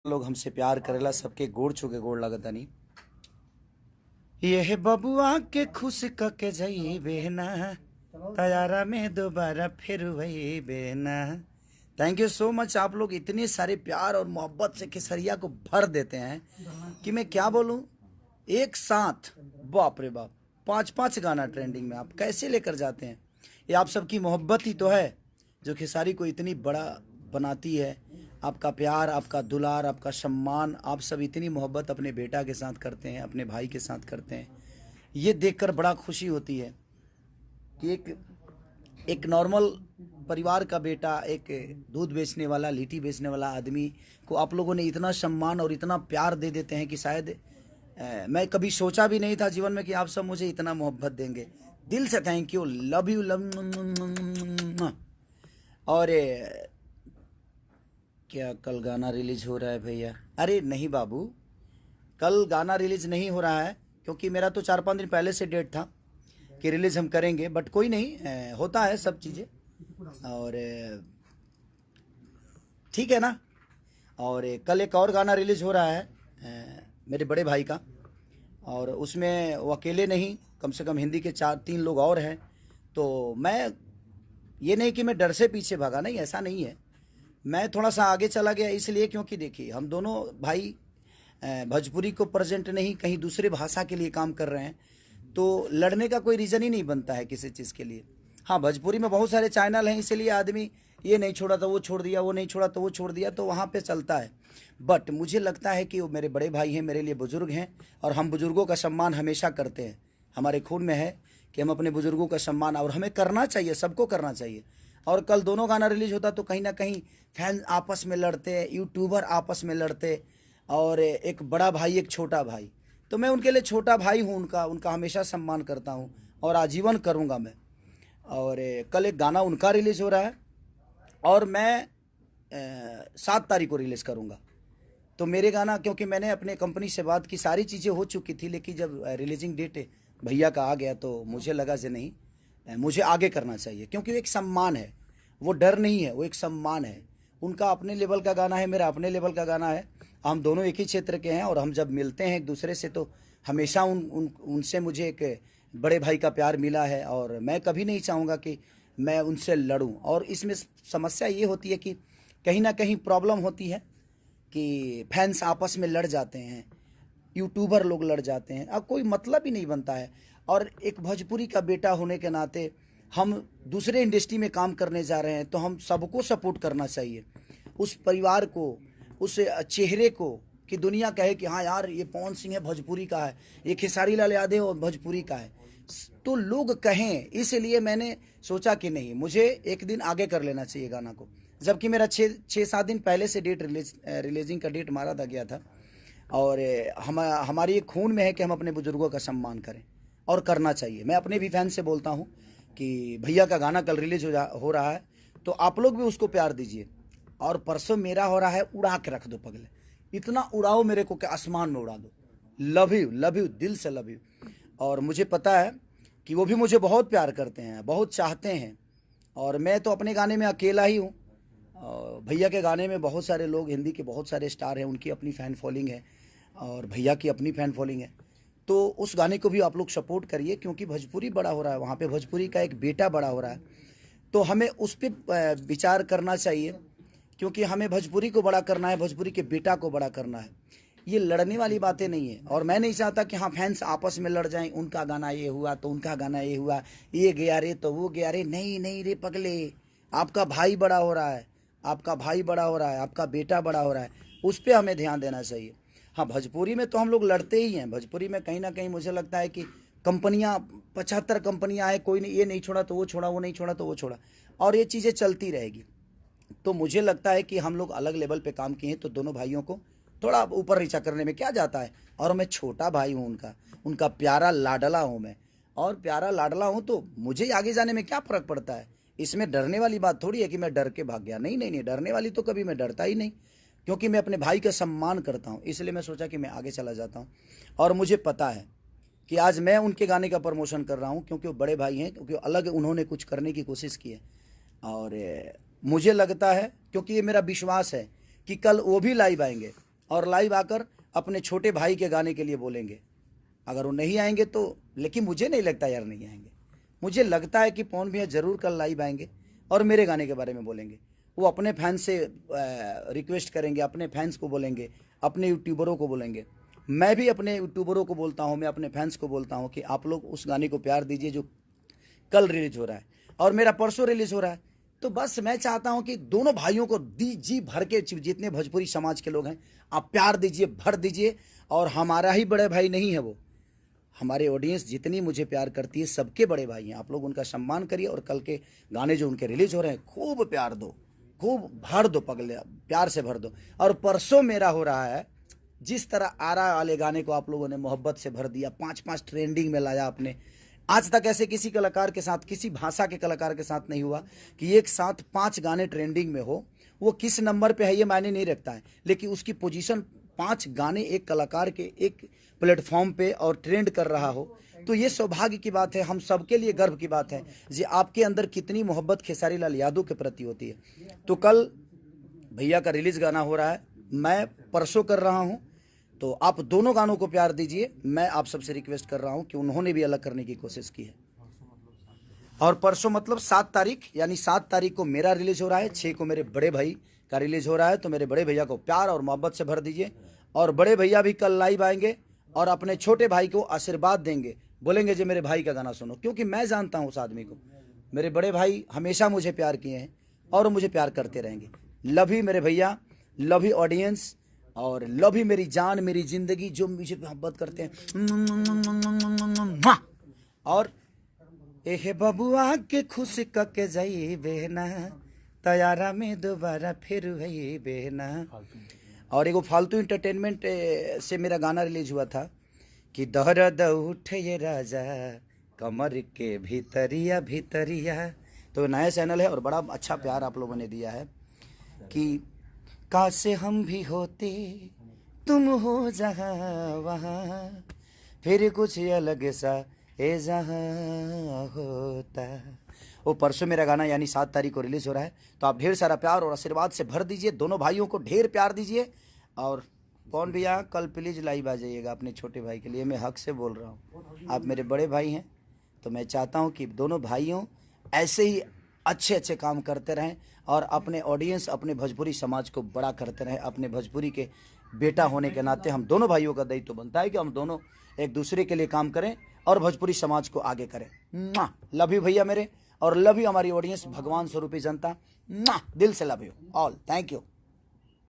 लोग हमसे प्यार करेला सबके गोड़ छू के गोड़ लगतनी। ये बबुआ के खुश कके जाई बेना तैयारा में दोबारा फिर वही बेना। Thank you so much. आप लोग इतने सारे प्यार और मोहब्बत से केसरिया को भर देते हैं कि मैं क्या बोलूं। एक साथ बाप रे बाप 5-5 गाना ट्रेंडिंग में आप कैसे लेकर जाते हैं। ये आप सबकी मोहब्बत ही तो है जो खेसारी को इतनी बड़ा बनाती है। आपका प्यार, आपका दुलार, आपका सम्मान, आप सब इतनी मोहब्बत अपने बेटा के साथ करते हैं, अपने भाई के साथ करते हैं। ये देखकर बड़ा खुशी होती है कि एक नॉर्मल परिवार का बेटा, एक दूध बेचने वाला, लिट्टी बेचने वाला आदमी को आप लोगों ने इतना सम्मान और इतना प्यार दे देते हैं कि शायद मैं कभी सोचा भी नहीं था जीवन में कि आप सब मुझे इतना मोहब्बत देंगे। दिल से thank you, love you, love. और क्या कल गाना रिलीज हो रहा है भैया? अरे नहीं बाबू, कल गाना रिलीज नहीं हो रहा है क्योंकि मेरा तो 4-5 दिन पहले से डेट था कि रिलीज हम करेंगे, बट कोई नहीं, होता है सब चीज़ें और ठीक है ना। और कल एक और गाना रिलीज हो रहा है मेरे बड़े भाई का, और उसमें वो अकेले नहीं, कम से कम हिंदी के 4-3 लोग और हैं। तो मैं ये नहीं कि मैं डर से पीछे भागा, नहीं, ऐसा नहीं है। मैं थोड़ा सा आगे चला गया इसलिए क्योंकि देखिए हम दोनों भाई भोजपुरी को प्रेजेंट नहीं, कहीं दूसरे भाषा के लिए काम कर रहे हैं, तो लड़ने का कोई रीज़न ही नहीं बनता है किसी चीज़ के लिए। हाँ, भोजपुरी में बहुत सारे चैनल हैं, इसीलिए आदमी ये नहीं छोड़ा तो वो छोड़ दिया, वो नहीं छोड़ा तो वो छोड़ दिया, तो वहाँ पे चलता है। बट मुझे लगता है कि वो मेरे बड़े भाई हैं, मेरे लिए बुज़ुर्ग हैं, और हम बुज़ुर्गों का सम्मान हमेशा करते हैं। हमारे खून में है कि हम अपने बुज़ुर्गों का सम्मान, और हमें करना चाहिए, सबको करना चाहिए। और कल दोनों गाना रिलीज होता तो कहीं ना कहीं फैन आपस में लड़ते, यूट्यूबर आपस में लड़ते, और एक बड़ा भाई एक छोटा भाई, तो मैं उनके लिए छोटा भाई हूँ, उनका हमेशा सम्मान करता हूँ और आजीवन करूँगा मैं। और कल एक गाना उनका रिलीज़ हो रहा है और मैं 7 तारीख को रिलीज़ करूँगा। तो मेरे गाना, क्योंकि मैंने अपने कंपनी से बात की, सारी चीज़ें हो चुकी थी, लेकिन जब रिलीजिंग डेट भैया का आ गया तो मुझे लगा कि नहीं, मुझे आगे करना चाहिए, क्योंकि एक सम्मान है, वो डर नहीं है, वो एक सम्मान है। उनका अपने लेवल का गाना है, मेरा अपने लेवल का गाना है, हम दोनों एक ही क्षेत्र के हैं, और हम जब मिलते हैं एक दूसरे से तो हमेशा उनसे मुझे एक बड़े भाई का प्यार मिला है, और मैं कभी नहीं चाहूँगा कि मैं उनसे लड़ूं। और इसमें समस्या ये होती है कि कहीं ना कहीं प्रॉब्लम होती है कि फैंस आपस में लड़ जाते हैं, यूट्यूबर लोग लड़ जाते हैं, अब कोई मतलब ही नहीं बनता है। और एक भोजपुरी का बेटा होने के नाते हम दूसरे इंडस्ट्री में काम करने जा रहे हैं, तो हम सबको सपोर्ट करना चाहिए, उस परिवार को, उस चेहरे को, कि दुनिया कहे कि हाँ यार ये पवन सिंह है भोजपुरी का है, ये खेसारी लाल यादव भोजपुरी का है, तो लोग कहें। इसलिए मैंने सोचा कि नहीं, मुझे एक दिन आगे कर लेना चाहिए गाना को, जबकि मेरा 6-7 दिन पहले से डेट रिलीजिंग का डेट मारा था गया था। और हमारी एक खून में है कि हम अपने बुजुर्गों का सम्मान करें, और करना चाहिए। मैं अपने भी फैन से बोलता हूँ कि भैया का गाना कल रिलीज हो रहा है, तो आप लोग भी उसको प्यार दीजिए। और परसों मेरा हो रहा है, उड़ा के रख दो पगले, इतना उड़ाओ मेरे को कि आसमान में उड़ा दो। लव यू, दिल से लव यू। और मुझे पता है कि वो भी मुझे बहुत प्यार करते हैं, बहुत चाहते हैं, और मैं तो अपने गाने में अकेला ही हूँ। भैया के गाने में बहुत सारे लोग, हिंदी के बहुत सारे स्टार हैं, उनकी अपनी फ़ैन फॉलोइंग है, और भैया की अपनी फ़ैन फॉलोइंग है। तो उस गाने को भी आप लोग सपोर्ट करिए, क्योंकि भोजपुरी बड़ा हो रहा है, वहाँ पे भोजपुरी का एक बेटा बड़ा हो रहा है, तो हमें उस पर विचार करना चाहिए, क्योंकि हमें भोजपुरी को बड़ा करना है, भोजपुरी के बेटा को बड़ा करना है। ये लड़ने वाली बातें नहीं है, और मैं नहीं चाहता कि हाँ फैंस आपस में लड़ जाएं, उनका गाना ये हुआ तो उनका गाना ये हुआ, ये गया रे तो वो गया रे। नहीं नहीं रे पगले, आपका भाई बड़ा हो रहा है, आपका भाई बड़ा हो रहा है, आपका बेटा बड़ा हो रहा है, उस पर हमें ध्यान देना चाहिए। हाँ, भोजपुरी में तो हम लोग लड़ते ही हैं। भोजपुरी में कहीं ना कहीं मुझे लगता है कि कंपनियाँ, 75 कंपनियाँ आए, कोई नहीं, ये नहीं छोड़ा तो वो छोड़ा, वो नहीं छोड़ा तो वो छोड़ा, और ये चीज़ें चलती रहेगी। तो मुझे लगता है कि हम लोग अलग लेवल पे काम किए हैं, तो दोनों भाइयों को थोड़ा ऊपर नीचा करने में क्या जाता है। और मैं छोटा भाई हूँ उनका प्यारा लाडला हूँ मैं, और प्यारा लाडला हूँ, तो मुझे आगे जाने में क्या फ़र्क पड़ता है। इसमें डरने वाली बात थोड़ी है कि मैं डर के भाग गया, नहीं नहीं नहीं, डरने वाली तो कभी मैं डरता ही नहीं, क्योंकि मैं अपने भाई का सम्मान करता हूँ। इसलिए मैं सोचा कि मैं आगे चला जाता हूँ, और मुझे पता है कि आज मैं उनके गाने का प्रमोशन कर रहा हूँ, क्योंकि वो बड़े भाई हैं, क्योंकि अलग उन्होंने कुछ करने की कोशिश की है। और मुझे लगता है, क्योंकि ये मेरा विश्वास है कि कल वो भी लाइव आएंगे, और लाइव आकर अपने छोटे भाई के गाने के लिए बोलेंगे। अगर वो नहीं आएंगे तो, लेकिन मुझे नहीं लगता यार नहीं आएंगे। मुझे लगता है कि पवन भैया ज़रूर कल लाइव आएंगे और मेरे गाने के बारे में बोलेंगे। वो अपने फैंस से रिक्वेस्ट करेंगे, अपने फैंस को बोलेंगे, अपने यूट्यूबरों को बोलेंगे। मैं भी अपने यूट्यूबरों को बोलता हूँ, मैं अपने फैंस को बोलता हूँ कि आप लोग उस गाने को प्यार दीजिए जो कल रिलीज हो रहा है और मेरा परसों रिलीज हो रहा है। तो बस मैं चाहता हूं कि दोनों भाइयों को जी भर के, जितने भोजपुरी समाज के लोग हैं, आप प्यार दीजिए, भर दीजिए। और हमारा ही बड़े भाई नहीं है वो, हमारे ऑडियंस जितनी मुझे प्यार करती है सबके बड़े भाई हैं। आप लोग उनका सम्मान करिए और कल के गाने जो उनके रिलीज हो रहे हैं खूब प्यार दो, खूब भर दो, पगले प्यार से भर दो। और परसों मेरा हो रहा है, जिस तरह आरा वाले गाने को आप लोगों ने मोहब्बत से भर दिया, 5-5 ट्रेंडिंग में लाया आपने। आज तक ऐसे किसी कलाकार के साथ, किसी भाषा के कलाकार के साथ नहीं हुआ कि एक साथ 5 गाने ट्रेंडिंग में हो। वो किस नंबर पे है ये मायने नहीं रखता है, लेकिन उसकी पोजीशन 5 गाने एक कलाकार के एक प्लेटफॉर्म पे और ट्रेंड कर रहा हो, तो ये सौभाग्य की बात है, हम सबके लिए गर्व की बात है जी। आपके अंदर कितनी मोहब्बत खेसारी लाल यादव के प्रति होती है। तो कल भैया का रिलीज गाना हो रहा है, मैं परसों कर रहा हूँ, तो आप दोनों गानों को प्यार दीजिए। मैं आप सबसे रिक्वेस्ट कर रहा हूं कि उन्होंने भी अलग करने की कोशिश की है। और परसों मतलब 7 तारीख, यानी 7 तारीख को मेरा रिलीज हो रहा है, 6 को मेरे बड़े भाई का रिलीज हो रहा है। तो मेरे बड़े भैया को प्यार और मोहब्बत से भर दीजिए। और बड़े भैया भी कल लाइव आएंगे और अपने छोटे भाई को आशीर्वाद देंगे, बोलेंगे जो मेरे भाई का गाना सुनो, क्योंकि मैं जानता हूँ उस आदमी को। मेरे बड़े भाई हमेशा मुझे प्यार किए हैं और मुझे प्यार करते रहेंगे। लव यू मेरे भैया, लव यू ऑडियंस, और लव यू मेरी जान, मेरी जिंदगी, जो मुझे मोहब्बत करते हैं। और एहे बबुआ के खुश के जाई बेना, तैयारा में दोबारा फिर वही बेना। और एगो फालतू इंटरटेनमेंट से मेरा गाना रिलीज हुआ था कि दर्द उठे ये राजा कमर के भीतरिया भीतरिया। तो नया चैनल है और बड़ा अच्छा प्यार आप लोगों ने दिया है कि काश हम भी होते तुम हो जहाँ वहाँ, फिर कुछ अलग सा ए जहाँ होता। वो परसों मेरा गाना यानी 7 तारीख को रिलीज हो रहा है। तो आप ढेर सारा प्यार और आशीर्वाद से भर दीजिए, दोनों भाइयों को ढेर प्यार दीजिए। और कौन भैया कल प्लीज लाइव आ जाइएगा अपने छोटे भाई के लिए, मैं हक से बोल रहा हूँ, आप मेरे बड़े भाई हैं। तो मैं चाहता हूँ कि दोनों भाइयों ऐसे ही अच्छे अच्छे काम करते रहें और अपने ऑडियंस, अपने भोजपुरी समाज को बड़ा करते रहें। अपने भोजपुरी के बेटा होने के नाते हम दोनों भाइयों का दायित्व बनता है कि हम दोनों एक दूसरे के लिए काम करें और भोजपुरी समाज को आगे करें। लव यू भैया मेरे, और लव यू हमारी ऑडियंस, भगवान स्वरूपी जनता, दिल से love you all, thank you.